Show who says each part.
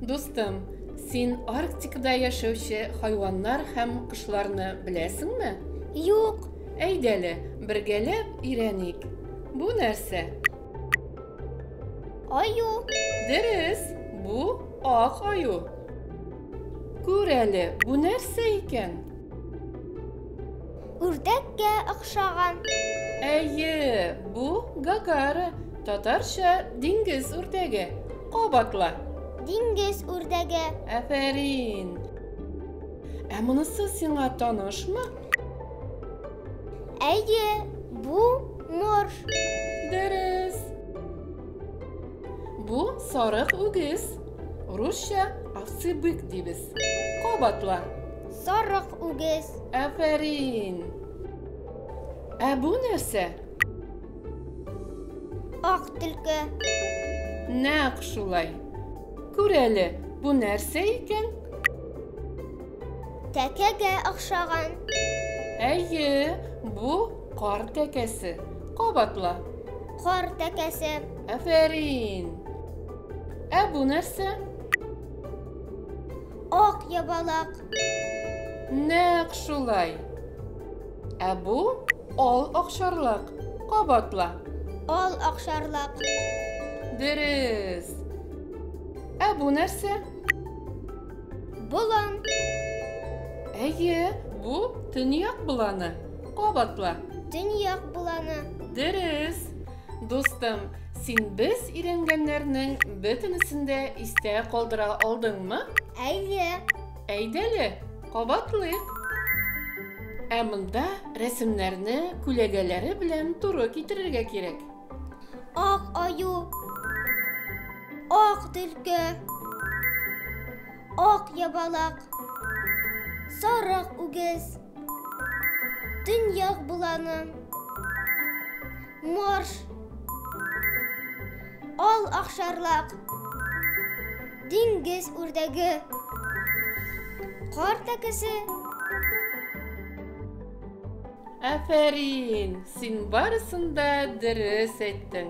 Speaker 1: Достым, син Арктикада яшәүче хайваннар һәм кошларны беләсеңме?
Speaker 2: Юк,
Speaker 1: Әйдәле, бергәләп өйрәник. Бу нәрсә?
Speaker 2: аю,
Speaker 1: Дөрес, бу ак аю. Күр әле, бу нәрсә икән?
Speaker 2: үрдәккә охшаган.
Speaker 1: Әйе, бу гагара, татарча диңгез үрдәге. Кабатла.
Speaker 2: Диңгез үрдәге.
Speaker 1: Афәрин. Ә монысы сиңа танышмы?
Speaker 2: Әйе, бу морж.
Speaker 1: Дөрес. Бу сарык үгез. Русча овцы бык дибез. Кабатла.
Speaker 2: Сарык үгез.
Speaker 1: Афәрин. Ә бу нәрсә?
Speaker 2: Ак төлке.
Speaker 1: Нәкъ шулай. Күр әле, бу нәрсә икән?
Speaker 2: Тәкәгә охшаган.
Speaker 1: Әйе, бу кар тәкәсе. Кабатла.
Speaker 2: Кар тәкәсе.
Speaker 1: Афәрин. Ә бу нәрсә?
Speaker 2: Ак ябалак.
Speaker 1: Нәкъ шулай. Ә бу ал акчарлак. Кабатла.
Speaker 2: Ал акчарлак.
Speaker 1: Дөрес. Ә бу нәрсә?
Speaker 2: Болан.
Speaker 1: Әйе, бу төньяк боланы. Кабатла.
Speaker 2: Төньяк боланы.
Speaker 1: Дөрес. Достым, син без өйрәнгәннәрнең бөтенесен дә истә калдыра алдыңмы?
Speaker 2: Әйе,
Speaker 1: Әйдәле, кабатлыйк. Ә монда рәсемнәрне күләгәләре белән туры китерергә кирәк.
Speaker 2: ак аю. Ак төлке. Ак ябалак. Сарык үгез. Төньяк боланы. Морж. Ал акчарлак. Диңгез үрдәге. Кар тәкәсе.
Speaker 1: Афәрин, син барысын да дөрес әйттең.